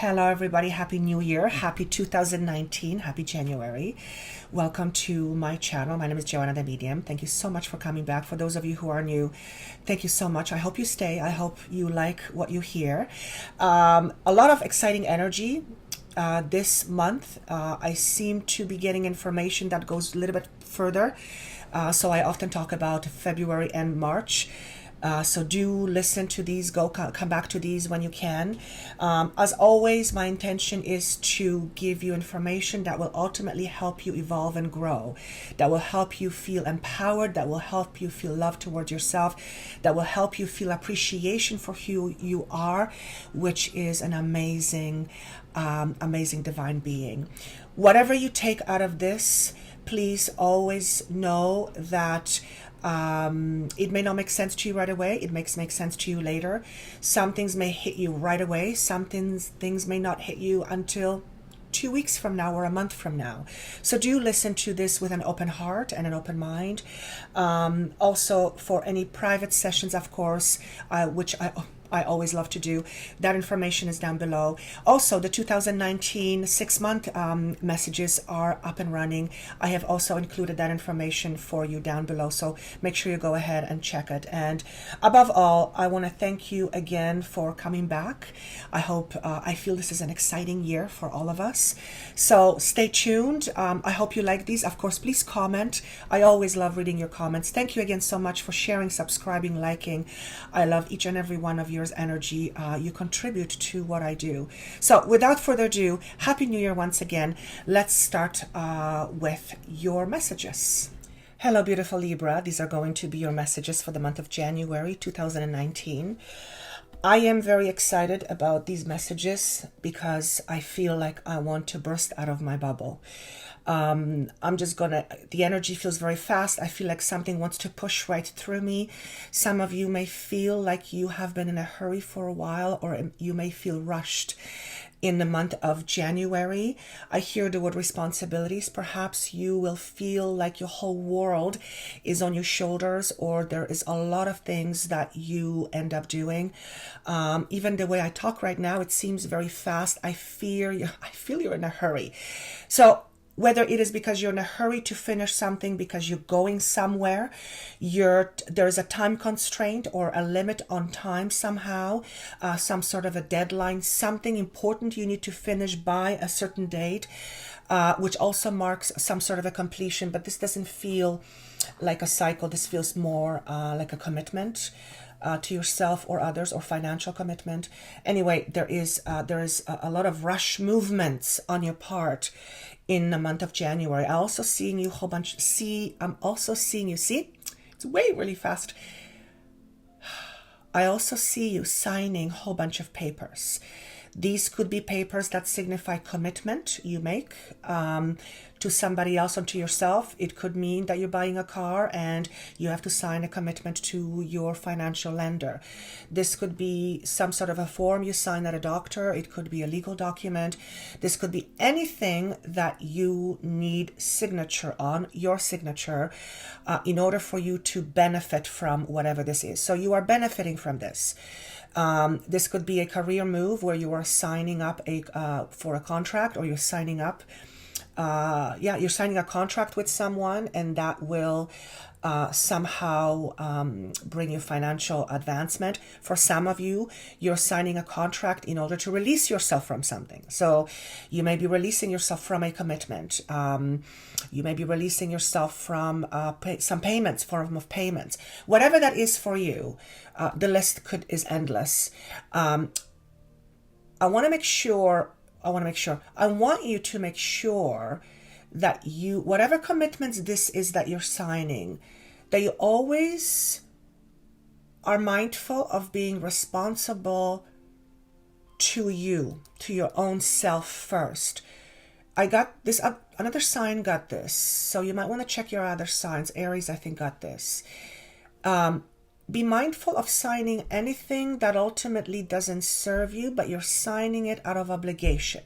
Hello, everybody. Happy New Year. Happy 2019. Happy January. Welcome to my channel. My name is Joanna the Medium. Thank you so much for coming back. For those of you who are new, thank you so much. I hope you stay. I hope you like what you hear. A lot of exciting energy this month. I seem to be getting information that goes a little bit further. So I often talk about February and March. So do listen to these, come back to these when you can. As always, my intention is to give you information that will ultimately help you evolve and grow, that will help you feel empowered, that will help you feel love towards yourself, that will help you feel appreciation for who you are, which is an amazing, amazing divine being. Whatever you take out of this, please always know that it may not make sense to you right away. It makes sense to you later. Some things may hit you right away. Some things may not hit you until 2 weeks from now or a month from now. So do listen to this with an open heart and an open mind. Also, for any private sessions, of course, which I always love to do, that information is down below. Also, the 2019 6-month messages are up and running. I have also included that information for you down below, so make sure you go ahead and check it. And above all, I want to thank you again for coming back. I feel this is an exciting year for all of us. So stay tuned. I hope you like these. Of course, please comment. I always love reading your comments. Thank you again so much for sharing, subscribing, liking. I love each and every one of your energy. You contribute to what I do. So without further ado, Happy New Year once again. Let's start with your messages. Hello, beautiful Libra. These are going to be your messages for the month of January 2019. I am very excited about these messages because I feel like I want to burst out of my bubble. The energy feels very fast. I feel like something wants to push right through me. Some of you may feel like you have been in a hurry for a while, or you may feel rushed in the month of January. I hear the word responsibilities. Perhaps you will feel like your whole world is on your shoulders, or there is a lot of things that you end up doing. Even the way I talk right now, it seems very fast. I feel you're in a hurry. So whether it is because you're in a hurry to finish something, because you're going somewhere, there's a time constraint or a limit on time somehow, some sort of a deadline, something important you need to finish by a certain date, which also marks some sort of a completion. But this doesn't feel like a cycle. This feels more like a commitment to yourself or others, or financial commitment. Anyway, there is a lot of rush movements on your part in the month of January. I'm also seeing you see, it's way really fast. I also see you signing a whole bunch of papers. These could be papers that signify commitment you make to somebody else and to yourself. It could mean that you're buying a car and you have to sign a commitment to your financial lender. This could be some sort of a form you sign at a doctor. It could be a legal document. This could be anything that you need signature on, your signature, in order for you to benefit from whatever this is. So you are benefiting from this. This could be a career move where you are signing up for a contract, or you're signing up. You're signing a contract with someone, and that will somehow bring you financial advancement. For some of you, you're signing a contract in order to release yourself from something. So you may be releasing yourself from a commitment. You may be releasing yourself from some form of payments. Whatever that is for you, the list is endless. I want you to make sure that whatever commitments this is that you're signing, that you always are mindful of being responsible to you, to your own self first. I got this, another sign got this, so you might want to check your other signs. Aries, I think, got this. Be mindful of signing anything that ultimately doesn't serve you, but you're signing it out of obligation.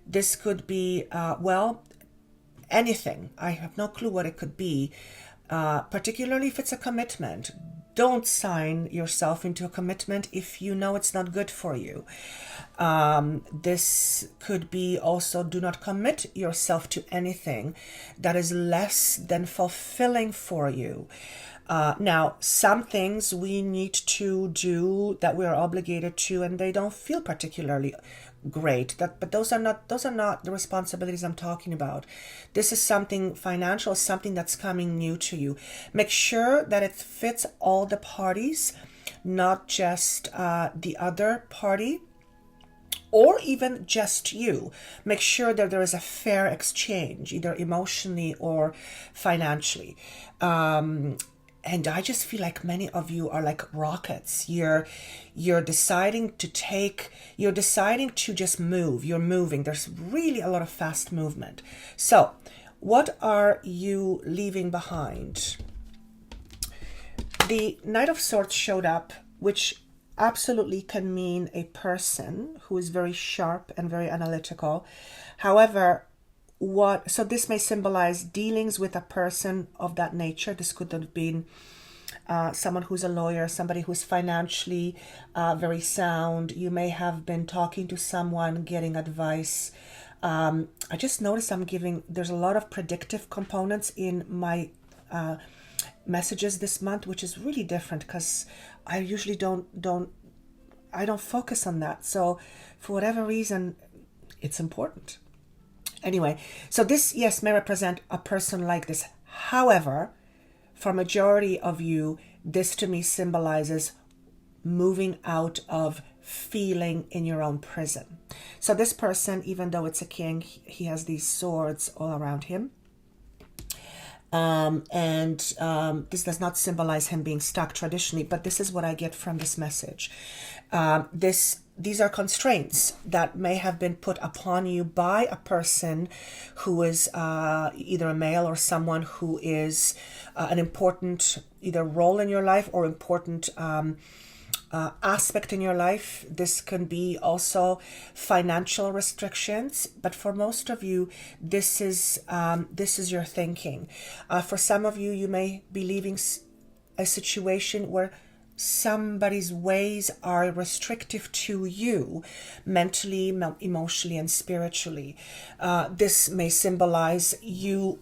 This could be, anything. I have no clue what it could be, particularly if it's a commitment. don't sign yourself into a commitment if you know it's not good for you. This could be also, do not commit yourself to anything that is less than fulfilling for you. Now, some things we need to do that we are obligated to, and they don't feel particularly great. But those are not the responsibilities I'm talking about. This is something financial, something that's coming new to you. Make sure that it fits all the parties, not just the other party, or even just you. Make sure that there is a fair exchange, either emotionally or financially. And I just feel like many of you are like rockets. You're deciding to just move. You're moving. There's really a lot of fast movement. So what are you leaving behind? The Knight of Swords showed up, which absolutely can mean a person who is very sharp and very analytical. However, so this may symbolize dealings with a person of that nature. This could have been someone who's a lawyer, somebody who's financially very sound. You may have been talking to someone, getting advice. I just noticed there's a lot of predictive components in my messages this month, which is really different because I usually don't focus on that. So for whatever reason, it's important. Anyway, so this, yes, may represent a person like this. However, for majority of you, this to me symbolizes moving out of feeling in your own prison. So this person, even though it's a king, he has these swords all around him. This does not symbolize him being stuck traditionally, but this is what I get from this message. These are constraints that may have been put upon you by a person who is either a male or someone who is an important either role in your life or important aspect in your life. This can be also financial restrictions, but for most of you, this is your thinking. For some of you, you may be leaving a situation where somebody's ways are restrictive to you mentally, emotionally, and spiritually. This may symbolize you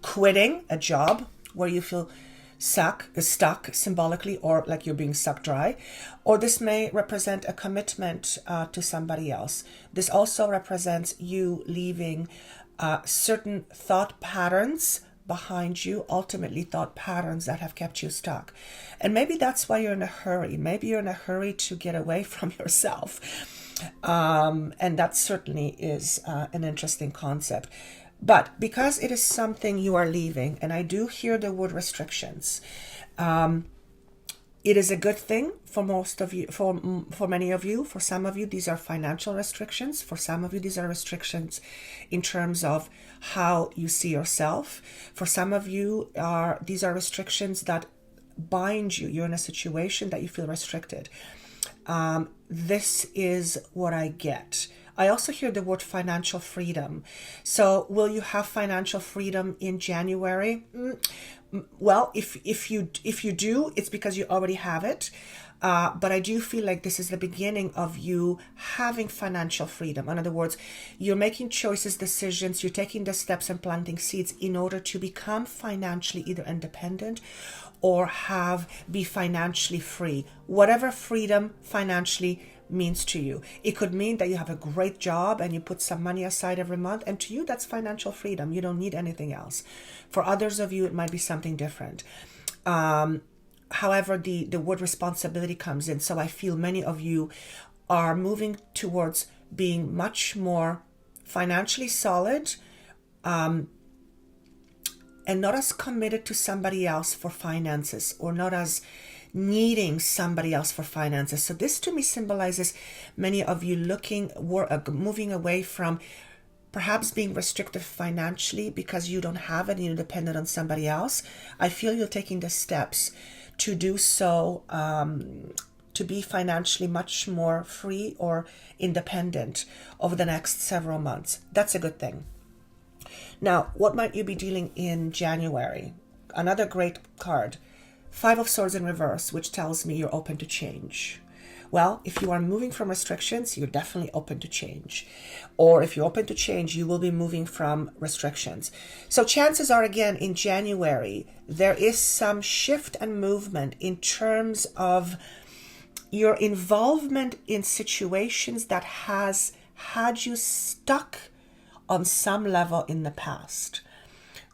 quitting a job where you feel stuck symbolically, or like you're being sucked dry, or this may represent a commitment to somebody else. This also represents you leaving certain thought patterns behind you, ultimately thought patterns that have kept you stuck. And maybe that's why you're in a hurry. Maybe you're in a hurry to get away from yourself. And that certainly is an interesting concept. But because it is something you are leaving, and I do hear the word restrictions, it is a good thing for most of you, for many of you. For some of you, these are financial restrictions. For some of you, these are restrictions in terms of how you see yourself. For some of you, these are restrictions that bind you. You're in a situation that you feel restricted. This is what I get. I also hear the word financial freedom. So will you have financial freedom in January? Well, if you do, it's because you already have it. But I do feel like this is the beginning of you having financial freedom. In other words, you're making choices, decisions, you're taking the steps and planting seeds in order to become financially either independent or be financially free. Whatever freedom financially means to you. It could mean that you have a great job and you put some money aside every month, and to you that's financial freedom. You don't need anything else. For others of you, it might be something different. However, the word responsibility comes in. So I feel many of you are moving towards being much more financially solid, and not as committed to somebody else for finances, or not as needing somebody else for finances. So this to me symbolizes many of you moving away from perhaps being restricted financially because you don't have it and you're dependent on somebody else. I feel you're taking the steps to do so, to be financially much more free or independent over the next several months. That's a good thing. Now, what might you be dealing in January? Another great card. Five of Swords in reverse, which tells me you're open to change. Well, if you are moving from restrictions, you're definitely open to change. Or if you're open to change, you will be moving from restrictions. So chances are, again, in January, there is some shift and movement in terms of your involvement in situations that has had you stuck on some level in the past,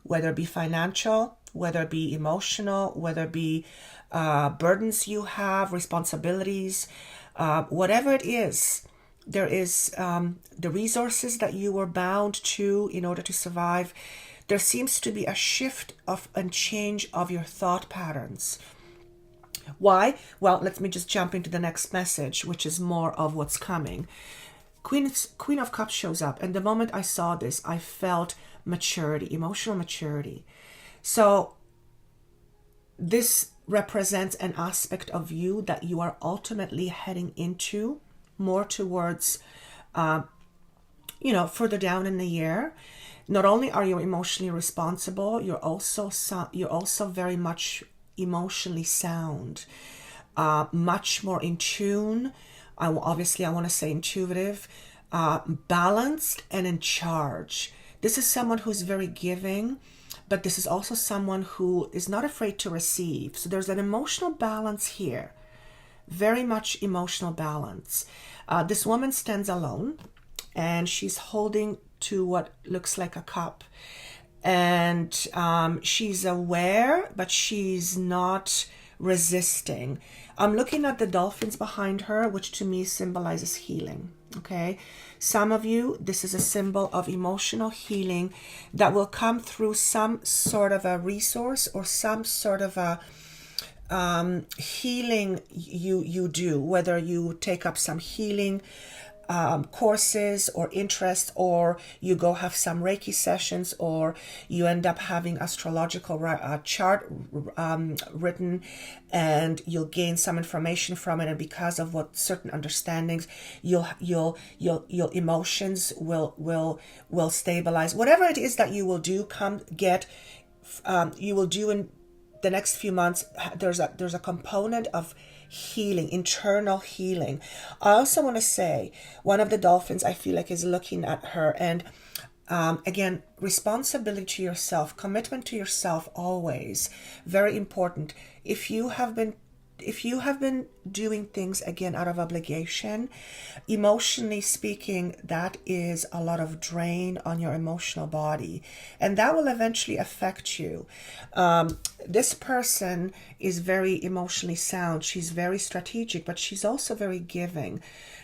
whether it be financial, whether it be emotional, whether it be burdens you have, responsibilities, whatever it is, there is the resources that you were bound to in order to survive. There seems to be a shift of and change of your thought patterns. Why? Well, let me just jump into the next message, which is more of what's coming. Queen of Cups shows up, and the moment I saw this, I felt maturity, emotional maturity. So this represents an aspect of you that you are ultimately heading into more towards, further down in the year. Not only are you emotionally responsible, you're also very much emotionally sound, much more in tune. I want to say intuitive, balanced, and in charge. This is someone who's very giving, but this is also someone who is not afraid to receive. So there's an emotional balance here, very much emotional balance. This woman stands alone, and she's holding to what looks like a cup. And she's aware, but she's not resisting. I'm looking at the dolphins behind her, which to me symbolizes healing. Okay, some of you, this is a symbol of emotional healing that will come through some sort of a resource or some sort of a healing you do, whether you take up some healing courses or interest, or you go have some Reiki sessions, or you end up having astrological chart written, and you'll gain some information from it, and because of what certain understandings, your emotions will stabilize. Whatever it is that you will do, you will do in the next few months. There's a component of healing, internal healing. I also want to say one of the dolphins, I feel like, is looking at her, and again, responsibility to yourself, commitment to yourself, always very important. If you have been doing things again out of obligation, emotionally speaking, that is a lot of drain on your emotional body, and that will eventually affect you. This person is very emotionally sound. She's very strategic, but she's also very giving,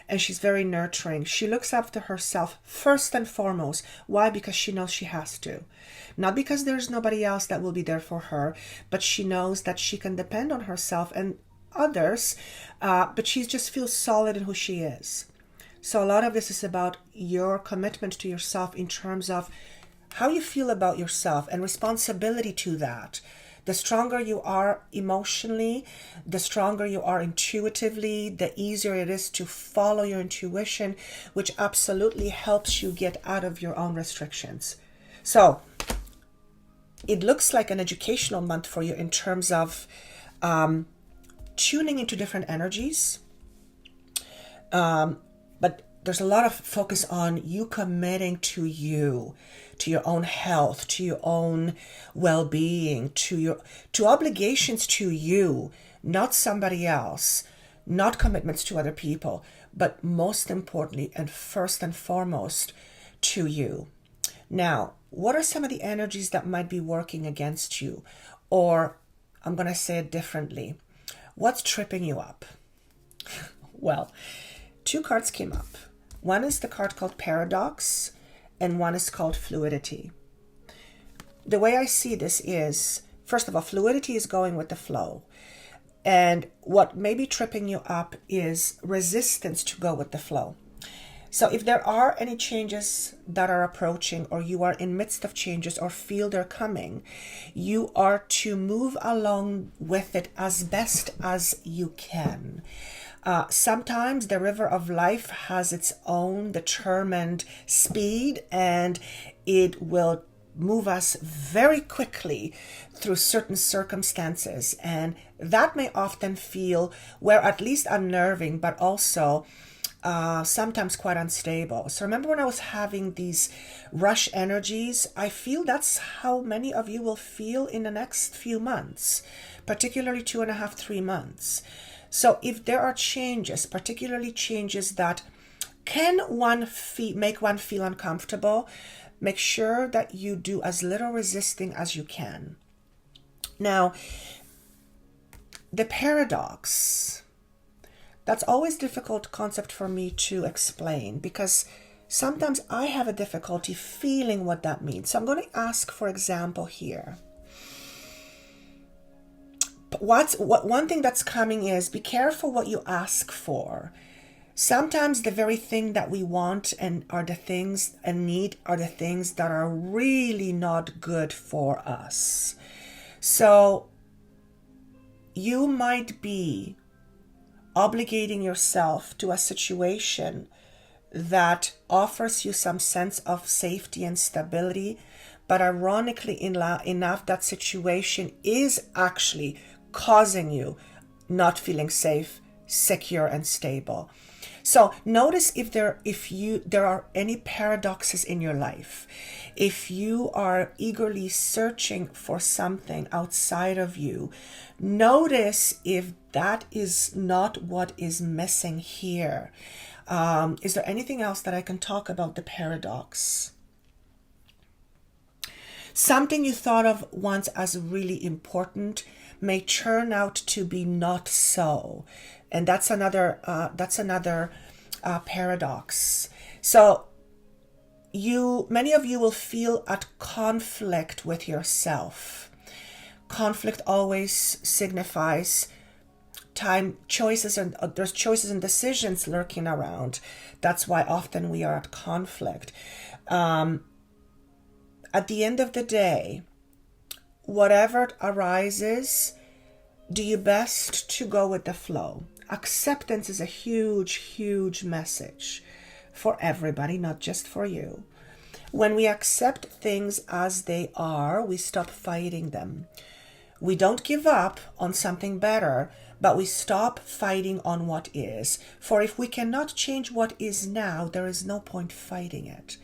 and she's very nurturing. She looks after herself first and foremost. Why? Because she knows she has to. Not because there's nobody else that will be there for her, but she knows that she can depend on herself and others, but she just feels solid in who she is. So a lot of this is about your commitment to yourself in terms of how you feel about yourself and responsibility to that. The stronger you are emotionally, the stronger you are intuitively, the easier it is to follow your intuition, which absolutely helps you get out of your own restrictions. So it looks like an educational month for you in terms of tuning into different energies. But there's a lot of focus on you committing to you, to your own health, to your own well-being, to obligations to you, not somebody else, not commitments to other people, but most importantly and first and foremost to you. Now, what are some of the energies that might be working against you? Or I'm going to say it differently. What's tripping you up? Well, two cards came up. One is the card called Paradox, and one is called Fluidity. The way I see this is, first of all, fluidity is going with the flow. And what may be tripping you up is resistance to go with the flow. So if there are any changes that are approaching, or you are in midst of changes or feel they're coming, you are to move along with it as best as you can. Sometimes the river of life has its own determined speed, and it will move us very quickly through certain circumstances. And that may often feel, well, at least unnerving, but also sometimes quite unstable. So remember when I was having these rush energies, I feel that's how many of you will feel in the next few months, particularly 2.5, 3 months. So if there are changes, particularly changes that can make one feel uncomfortable, make sure that you do as little resisting as you can. Now, the paradox, that's always a difficult concept for me to explain because sometimes I have a difficulty feeling what that means. So I'm going to ask, for example, here. One thing that's coming is be careful what you ask for. Sometimes the very thing that we want and are the things and need are the things that are really not good for us. So you might be obligating yourself to a situation that offers you some sense of safety and stability, but ironically enough, that situation is actually causing you not feeling safe, secure, and stable. So notice if there are any paradoxes in your life. If you are eagerly searching for something outside of you, notice if that is not what is missing here. Is there anything else that I can talk about the paradox? Something you thought of once as really important may turn out to be not so. And that's another paradox. So many of you will feel at conflict with yourself. Conflict always signifies choices, and there's choices and decisions lurking around. That's why often we are at conflict. At the end of the day, whatever arises, do your best to go with the flow. Acceptance is a huge, huge message for everybody, not just for you. When we accept things as they are, we stop fighting them. We don't give up on something better, but we stop fighting on what is. For if we cannot change what is now, there is no point fighting it.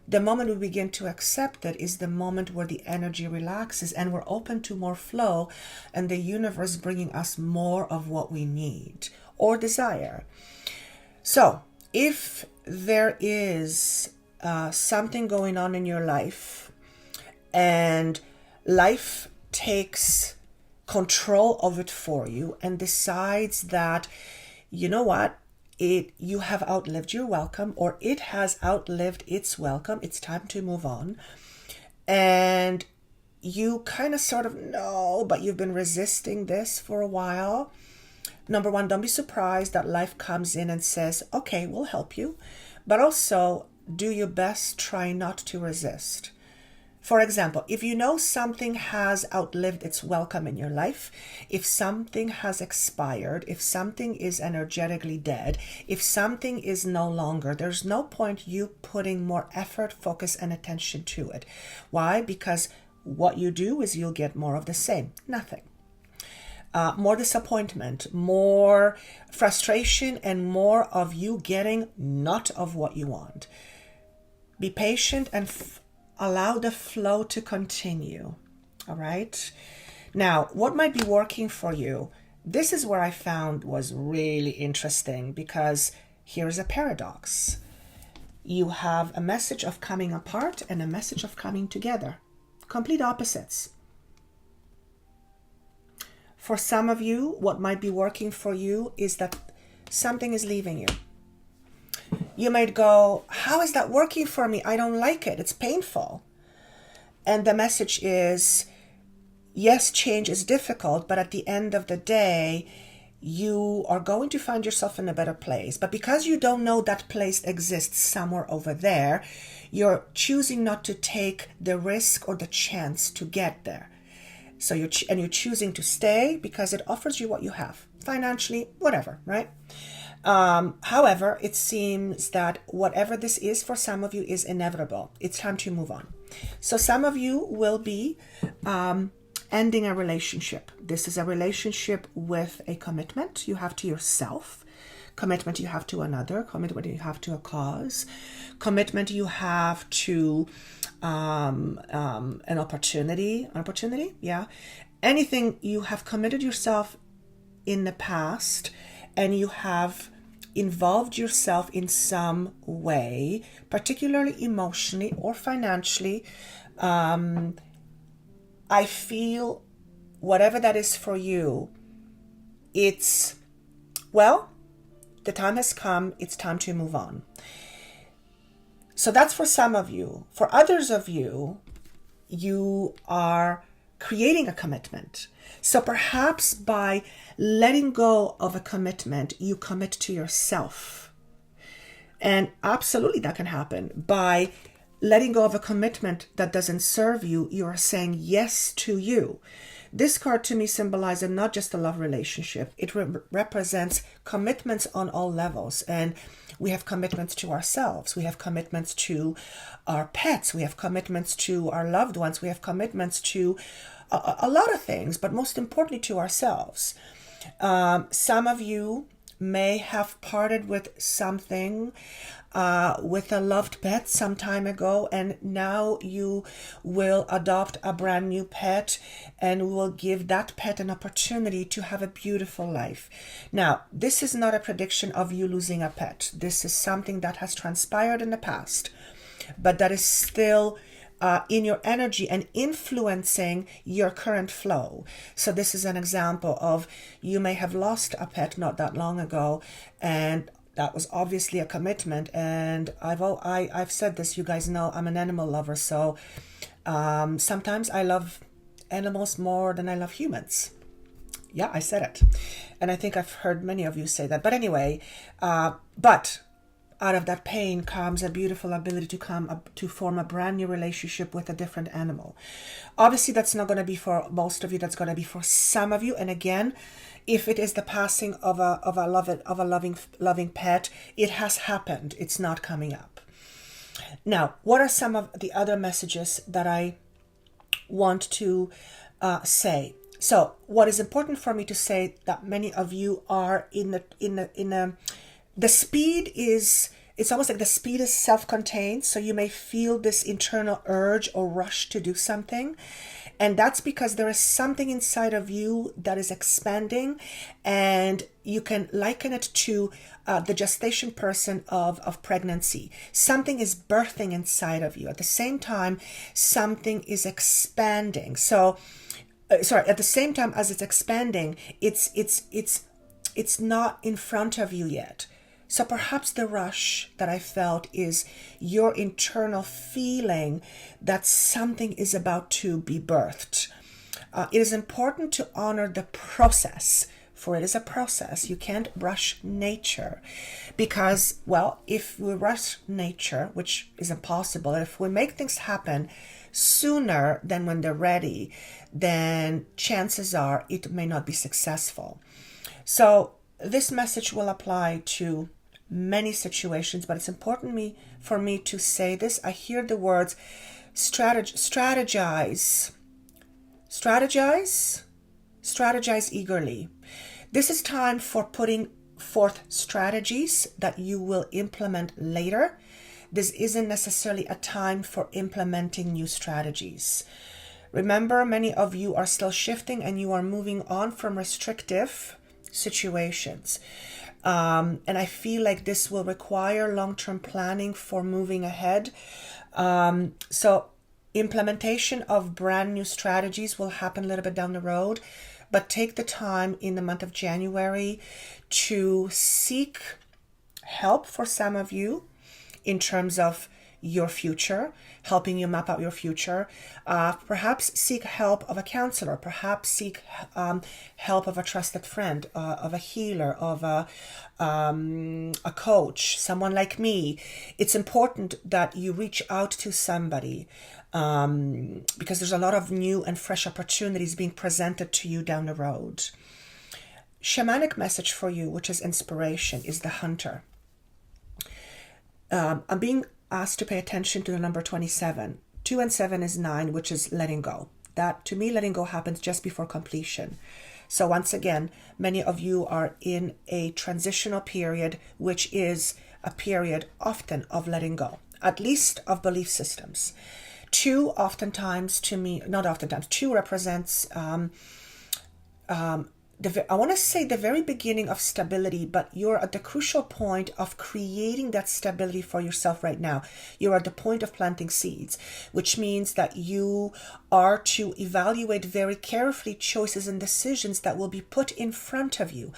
The moment we begin to accept it is the moment where the energy relaxes and we're open to more flow and the universe bringing us more of what we need or desire. So if there is something going on in your life and life takes control of it for you and decides that, you know what, you have outlived your welcome, or it has outlived its welcome, it's time to move on, and you kind of sort of know, but you've been resisting this for a while. Number one, don't be surprised that life comes in and says, okay, we'll help you, but also do your best, try not to resist. For example, if you know something has outlived its welcome in your life, if something has expired, if something is energetically dead, if something is no longer, there's no point you putting more effort, focus, and attention to it. Why? Because what you do is you'll get more of the same, nothing. More disappointment, more frustration, and more of you getting not of what you want. Be patient and allow the flow to continue. All right. Now, what might be working for you? This is where I found was really interesting, because here's a paradox. You have a message of coming apart and a message of coming together. Complete opposites. For some of you, what might be working for you is that something is leaving you. You might go, how is that working for me? I don't like it. It's painful. And the message is, yes, change is difficult, but at the end of the day, you are going to find yourself in a better place. But because you don't know that place exists somewhere over there, you're choosing not to take the risk or the chance to get there. So you're choosing to stay because it offers you what you have, financially, whatever, right? However, it seems that whatever this is for some of you is inevitable. It's time to move on. So some of you will be ending a relationship. This is a relationship with a commitment you have to yourself, commitment you have to another, commitment you have to a cause, commitment you have to an opportunity, yeah. Anything you have committed yourself in the past, and you have involved yourself in some way, particularly emotionally or financially. I feel whatever that is for you, it's, well, the time has come, it's time to move on. So that's for some of you. For others of you, you are creating a commitment. So perhaps by letting go of a commitment, you commit to yourself. And absolutely that can happen. By letting go of a commitment that doesn't serve you, you are saying yes to you. This card to me symbolizes not just a love relationship. It represents commitments on all levels. And we have commitments to ourselves. We have commitments to our pets. We have commitments to our loved ones. We have commitments to a lot of things, but most importantly to ourselves. Some of you may have parted with something, with a loved pet some time ago, and now you will adopt a brand new pet and will give that pet an opportunity to have a beautiful life. Now, this is not a prediction of you losing a pet. This is something that has transpired in the past, but that is still in your energy and influencing your current flow. So this is an example of, you may have lost a pet not that long ago, and that was obviously a commitment. And I've said this, you guys know I'm an animal lover, so sometimes I love animals more than I love humans. Yeah, I said it, and I think I've heard many of you say that. But anyway, but out of that pain comes a beautiful ability to form a brand new relationship with a different animal. Obviously, that's not going to be for most of you. That's going to be for some of you. And again, if it is the passing of a loving pet, it has happened. It's not coming up. Now, what are some of the other messages that I want to say? So, what is important for me to say, that many of you are the speed is, it's almost like the speed is self-contained. So you may feel this internal urge or rush to do something. And that's because there is something inside of you that is expanding, and you can liken it to the gestation person of pregnancy. Something is birthing inside of you. At the same time, something is expanding. So, at the same time as it's expanding, it's not in front of you yet. So perhaps the rush that I felt is your internal feeling that something is about to be birthed. It is important to honor the process, for it is a process. You can't rush nature, because, well, if we rush nature, which is impossible, if we make things happen sooner than when they're ready, then chances are it may not be successful. So this message will apply to many situations, but it's important for me to say this. I hear the words strategize eagerly. This is time for putting forth strategies that you will implement later. This isn't necessarily a time for implementing new strategies. Remember, many of you are still shifting and you are moving on from restrictive situations. And I feel like this will require long-term planning for moving ahead. So implementation of brand new strategies will happen a little bit down the road, but take the time in the month of January to seek help for some of you in terms of your future, helping you map out your future. Perhaps seek help of a counselor, perhaps seek help of a trusted friend, of a healer, of a coach, someone like me. It's important that you reach out to somebody, because there's a lot of new and fresh opportunities being presented to you down the road. Shamanic message for you, which is inspiration, is the hunter. I'm being asked to pay attention to the number 27. 2 and 7 is 9, which is letting go. That, to me, letting go happens just before completion. So once again, many of you are in a transitional period, which is a period often of letting go, at least of belief systems. 2 oftentimes, to me, not oftentimes, 2 represents I want to say the very beginning of stability, but you're at the crucial point of creating that stability for yourself right now. You're at the point of planting seeds, which means that you are to evaluate very carefully choices and decisions that will be put in front of you.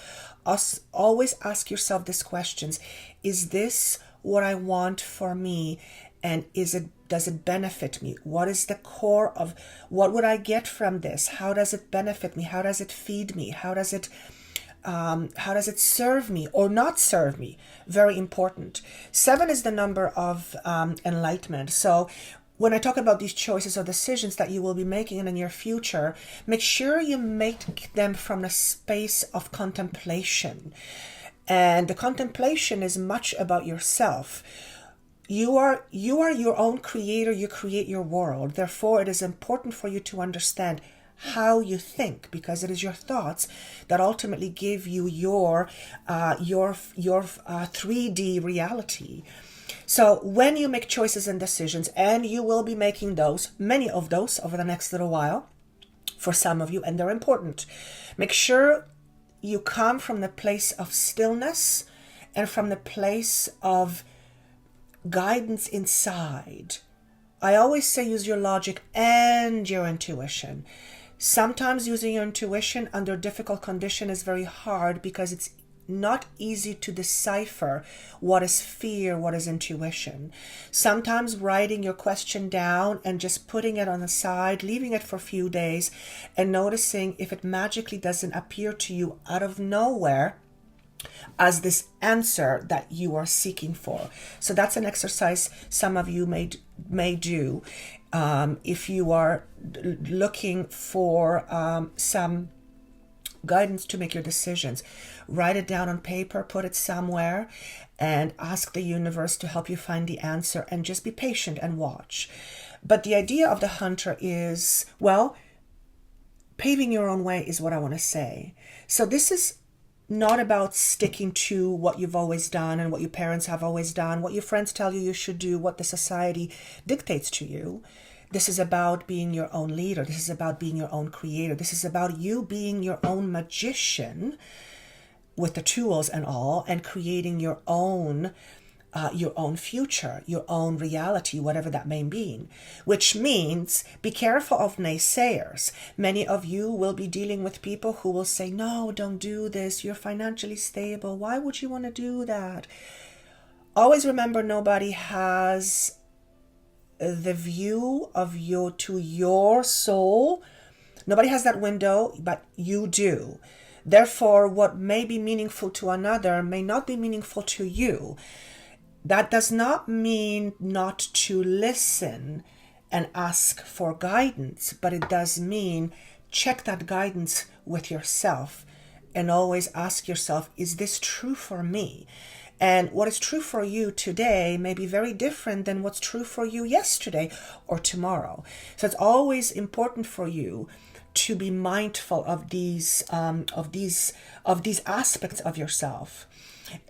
Always ask yourself these questions. Is this what I want for me? And does it benefit me? What is the core of what would I get from this? How does it benefit me? How does it feed me? How does it serve me or not serve me? Very important. 7 is the number of enlightenment. So when I talk about these choices or decisions that you will be making in the near future, make sure you make them from a space of contemplation. And the contemplation is much about yourself. You are your own creator. You create your world. Therefore, it is important for you to understand how you think, because it is your thoughts that ultimately give you your 3D reality. So when you make choices and decisions, and you will be making those, many of those over the next little while, for some of you, and they're important, make sure you come from the place of stillness and from the place of guidance inside. I always say use your logic and your intuition. Sometimes using your intuition under difficult condition is very hard because it's not easy to decipher what is fear, what is intuition. Sometimes writing your question down and just putting it on the side, leaving it for a few days and noticing if it magically doesn't appear to you out of nowhere as this answer that you are seeking for. So that's an exercise some of you may do if you are looking for some guidance to make your decisions. Write it down on paper, put it somewhere, and ask the universe to help you find the answer, and just be patient and watch. But the idea of the hunter is, well, paving your own way is what I want to say. So this is not about sticking to what you've always done and what your parents have always done, what your friends tell you should do, what the society dictates to you. This is about being your own leader. This is about being your own creator. This is about you being your own magician with the tools and all, and creating your own future, your own reality, whatever that may mean, which means be careful of naysayers. Many of you will be dealing with people who will say, no, don't do this. You're financially stable. Why would you want to do that? Always remember, nobody has the view of your soul. Nobody has that window, but you do. Therefore, what may be meaningful to another may not be meaningful to you. That does not mean not to listen and ask for guidance, but it does mean check that guidance with yourself and always ask yourself, is this true for me? And what is true for you today may be very different than what's true for you yesterday or tomorrow. So it's always important for you to be mindful of these aspects of yourself.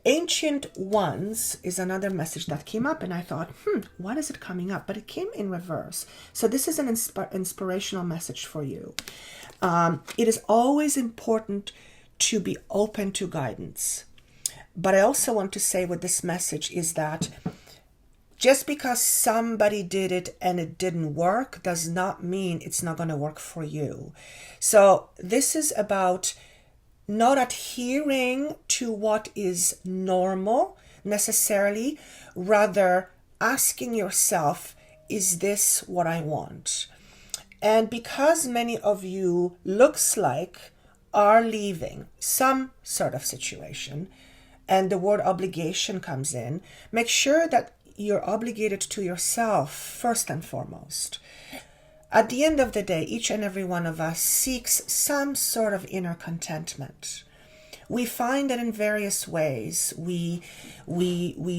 Ancient Ones is another message that came up, and I thought, why is it coming up? But it came in reverse. So this is an inspirational message for you. It is always important to be open to guidance. But I also want to say with this message is that just because somebody did it and it didn't work does not mean it's not going to work for you. So this is about not adhering to what is normal necessarily, rather asking yourself, is this what I want? And because many of you looks like are leaving some sort of situation, and the word obligation comes in, make sure that you're obligated to yourself first and foremost. At the end of the day, each and every one of us seeks some sort of inner contentment. we find that in various ways we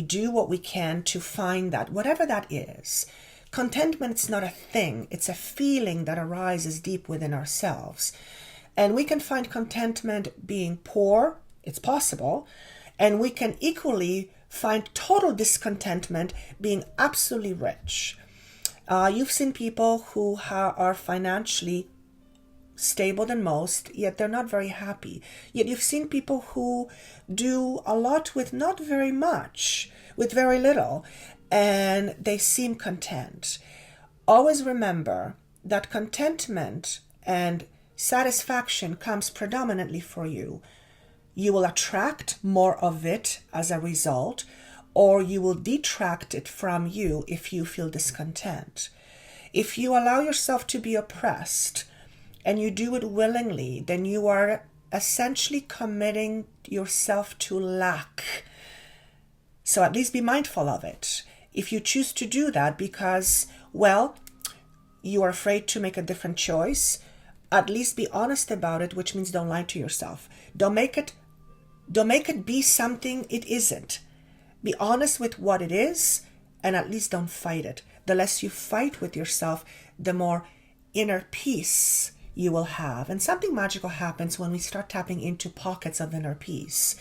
do what we can to find that, whatever that is. Contentment's not a thing, it's a feeling that arises deep within ourselves. And we can find contentment being poor, it's possible, and we can equally find total discontentment being absolutely rich. You've seen people who are financially stable than most, yet they're not very happy. Yet you've seen people who do a lot with not very much, with very little, and they seem content. Always remember that contentment and satisfaction comes predominantly for you. You will attract more of it as a result, or you will detract it from you if you feel discontent. If you allow yourself to be oppressed and you do it willingly, then you are essentially committing yourself to lack. So at least be mindful of it. If you choose to do that because, well, you are afraid to make a different choice, at least be honest about it, which means don't lie to yourself. Don't make it be something it isn't. Be honest with what it is, and at least don't fight it. The less you fight with yourself, the more inner peace you will have. And something magical happens when we start tapping into pockets of inner peace.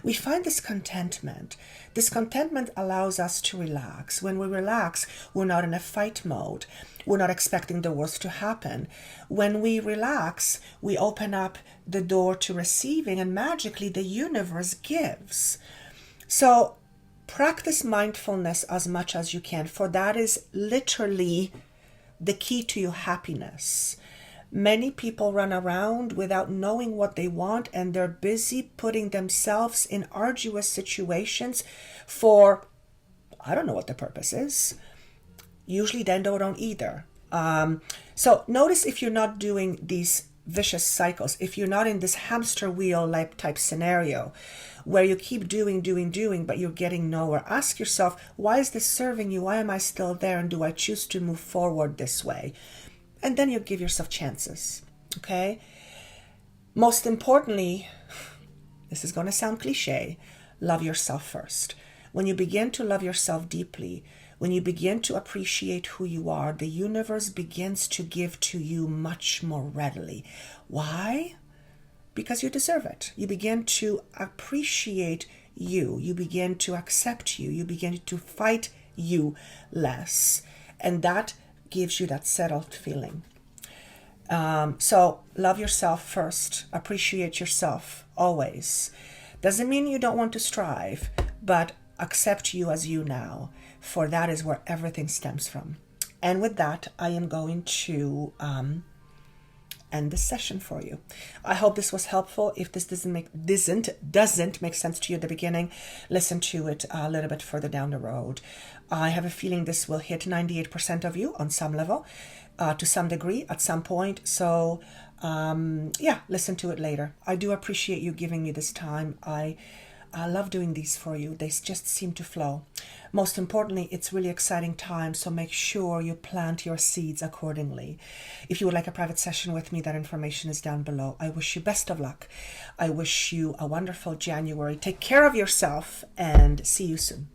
We find this contentment. This contentment allows us to relax. When we relax, we're not in a fight mode. We're not expecting the worst to happen. When we relax, we open up the door to receiving, and magically the universe gives. So practice mindfulness as much as you can, for that is literally the key to your happiness. Many people run around without knowing what they want, and they're busy putting themselves in arduous situations for, I don't know what the purpose is. Usually they don't either. So notice if you're not doing these vicious cycles, if you're not in this hamster wheel like type scenario where you keep doing, but you're getting nowhere. Ask yourself, why is this serving you? Why am I still there? And do I choose to move forward this way? And then you give yourself chances, okay? Most importantly, this is going to sound cliche, love yourself first. When you begin to love yourself deeply, when you begin to appreciate who you are, the universe begins to give to you much more readily. Why? Because you deserve it. You begin to appreciate you. You begin to accept you. You begin to fight you less. And that gives you that settled feeling. So love yourself first. Appreciate yourself always. Doesn't mean you don't want to strive, but accept you as you now, for that is where everything stems from. And with that, I am going to end this session for you. I hope this was helpful. If this doesn't make sense to you at the beginning, listen to it a little bit further down the road. I have a feeling this will hit 98% of you on some level, to some degree, at some point. So listen to it later. I do appreciate you giving me this time. I love doing these for you. They just seem to flow. Most importantly, it's really exciting time, so make sure you plant your seeds accordingly. If you would like a private session with me, that information is down below. I wish you best of luck. I wish you a wonderful January. Take care of yourself and see you soon.